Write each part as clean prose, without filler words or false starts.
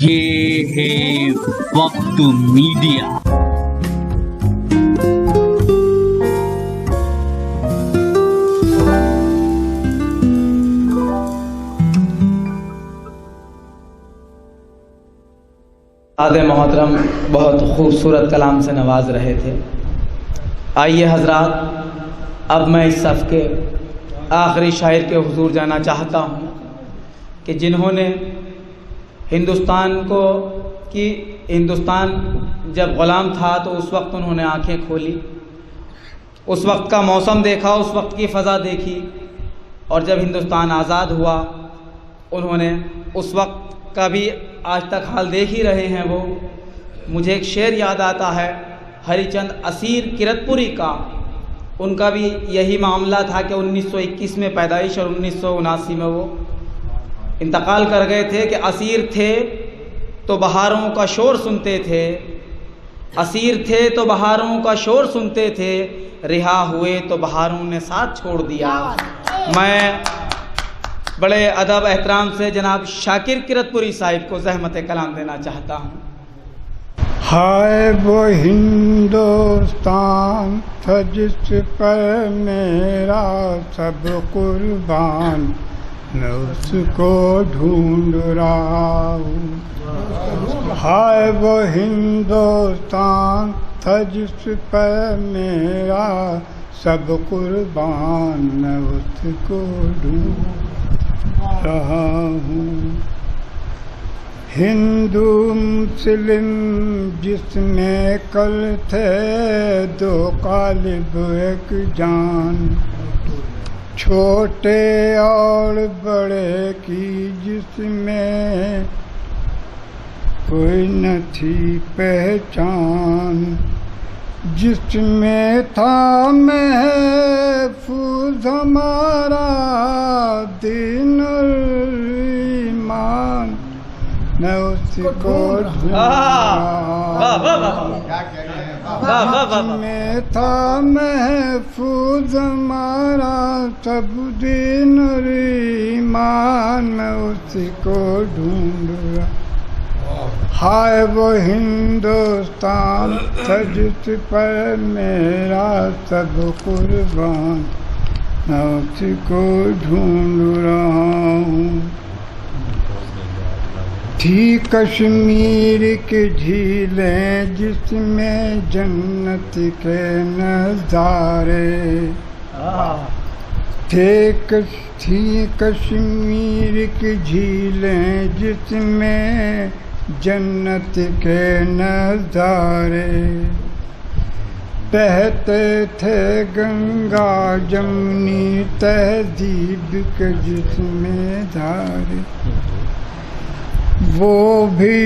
ये है वक्त मीडिया। आदे मोहतरम बहुत खूबसूरत कलाम से नवाज रहे थे। आइए हजरात, अब मैं इस सफ़ के आखिरी शायर के हुजूर जाना चाहता हूँ कि जिन्होंने हिंदुस्तान जब ग़ुलाम था तो उस वक्त उन्होंने आंखें खोली, उस वक्त का मौसम देखा, उस वक्त की फ़ज़ा देखी, और जब हिंदुस्तान आज़ाद हुआ उन्होंने उस वक्त का भी आज तक हाल देख ही रहे हैं। वो मुझे एक शेर याद आता है हरिचंद असीर किरतपुरी का। उनका भी यही मामला था कि 1921 में पैदाइश और 1979 में वो इंतकाल कर गए थे कि असीर थे तो बहारों का शोर सुनते थे, असीर थे तो बहारों का शोर सुनते थे, रिहा हुए तो बहारों ने साथ छोड़ दिया। मैं बड़े अदब एहतराम से जनाब शाकिर किरतपुरी साहिब को ज़हमत कलाम देना चाहता हूँ। हाय वो हिंदुस्तान था जिस पर मेरा सब कुर्बान, मैं उसको ढूंढ रहा हूँ। हाय वो हिंदुस्तान था जिस पर मेरा सब कुर्बान, मैं उसको ढूंढ रहा हूँ। हिंदू मुस्लिम जिसमें कल थे दो कालिब एक जान, छोटे और बड़े की जिसमें कोई न थी पहचान, जिसमें था महफूज हमारा दीन और ईमान, मैं उसको में था महफूज हमारा सब दीन और ईमान, मैं उसको ढूंढ रहा। हाय वो हिंदुस्तान था जिस पर मेरा सब कुर्बान, मैं उसको ढूंढ रहा हूँ। थी कश्मीर की झीलें जिसमें जन्नत के नज़ारे, थी कश्मीर की झीलें जिसमें जन्नत के नज़ारे, बहते थे गंगा जमुनी तहजीब के जिसमें धारे, वो भी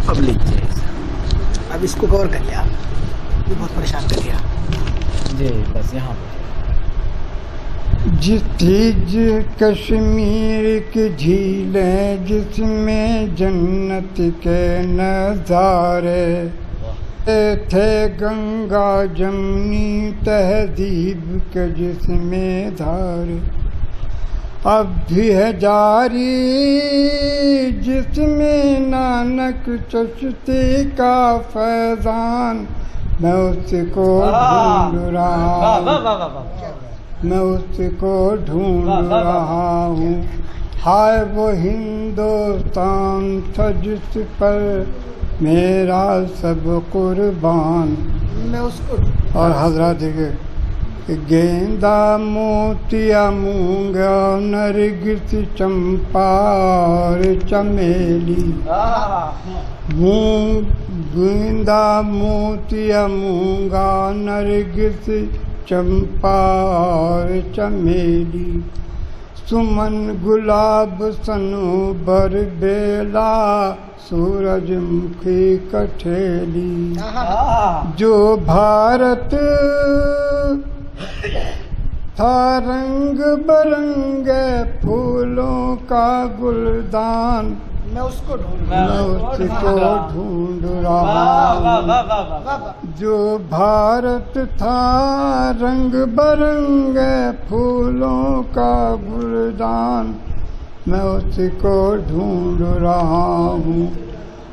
अब लीजिए, अब इसको कवर कर लिया, ये बहुत परेशान कर दिया जी। बस यहाँ पर कश्मीर की झीलें जिसमें जन्नत के नज़ारे, थे गंगा जमुनी तहजीब के जिसमें धारे, अब भी है जारी जिसमें नानक चिश्ती का फैज़ान, मैं उसको ढूंढ रहा हूँ, मैं उसको ढूंढ रहा हूँ। हाय वो हिंदुस्तान था जिस पर मेरा सब कुर्बान, मैं उसको। और हजरत देखिए, गेंदा मोतिया मूंगा नरगिस चंपा और चमेली, गेंदा मोतिया मूंगा नरगिस चंपा और चमेली, सुमन गुलाब सनोबर बेला सूरजमुखी कठेली, जो भारत था रंग बरंगे फूलों का गुलदान, मैं उसको ढूंढ मैं उसको ढूंढ रहा हूँ। जो भारत था रंग बरंगे फूलों का गुलदान, मैं उसको ढूंढ रहा हूँ।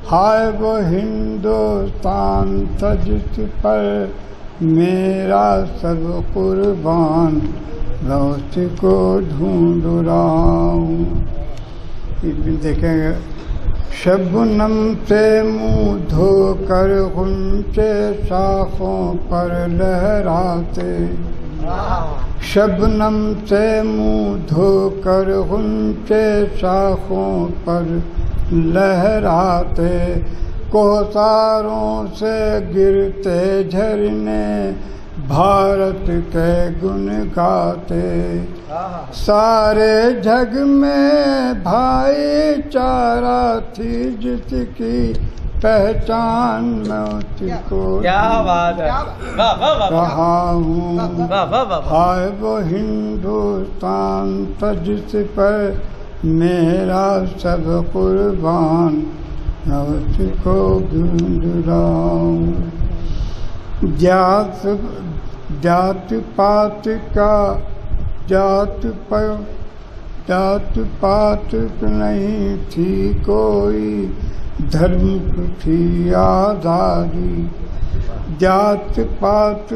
हाय वो हिंदुस्तान था जिस पर मेरा सब कुर्बान, मैं उसको ढूंढ रहा हूँ। देखेंगे शबनम से मुँह धोकर ऊंचे शाखों पर लहराते, शबनम से मुँह धोकर ऊंचे शाखों पर लहराते, कोसारों से गिरते झरने भारत के गुण गाते। सारे जग में भाईचारा थी जिसकी पहचान, मैं उसको क्या बात है, रहा हूँ। हाय वो हिंदुस्तान था जिस पर मेरा सब कुर्बान, मैं उसको ढूंढ रहा हूँ। जात पात का जात पात नहीं थी कोई, धर्म की थी आज़ादी। जात पात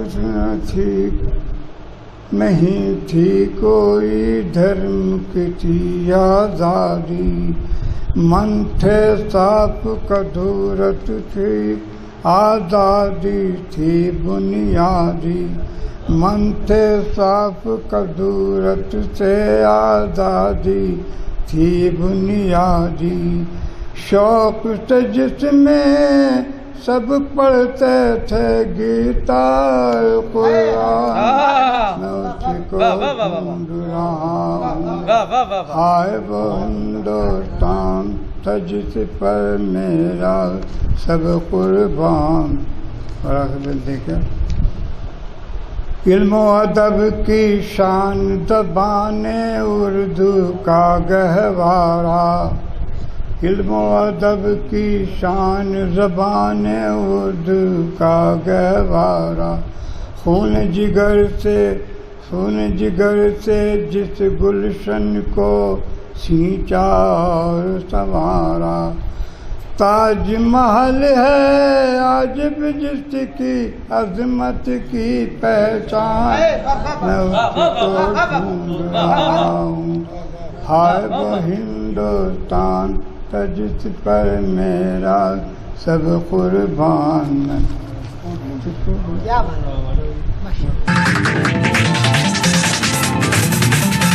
नहीं थी कोई, धर्म की थी आज़ादी। मन थे साफ कदूरत थी, आज़ादी थी बुनियादी। मन थे साफ कदूरत से आज़ादी थी बुनियादी। शौक से जिसमें सब पढ़ते थे गीता कुरान, मैं उसको ढूंढ रहा हूँ। हाय वो हिंदुस्तान था जिस पर मेरा सब कुर्बान। बड़ा देखे इल्म अदब की शान ज़बाने उर्दू का गहवारा, इल्म अदब की शान ज़बाने उर्दू का गहवारा। खून जिगर से जिस गुलशन को सींचा और संवारा। ताज महल है आज भी जिसकी अजमत की पहचान, मैं उसको ढूंढ रहा हूँ। हाय वो हिंदुस्तान था जिस पर मेरा सब कुर्बान, मैं क्या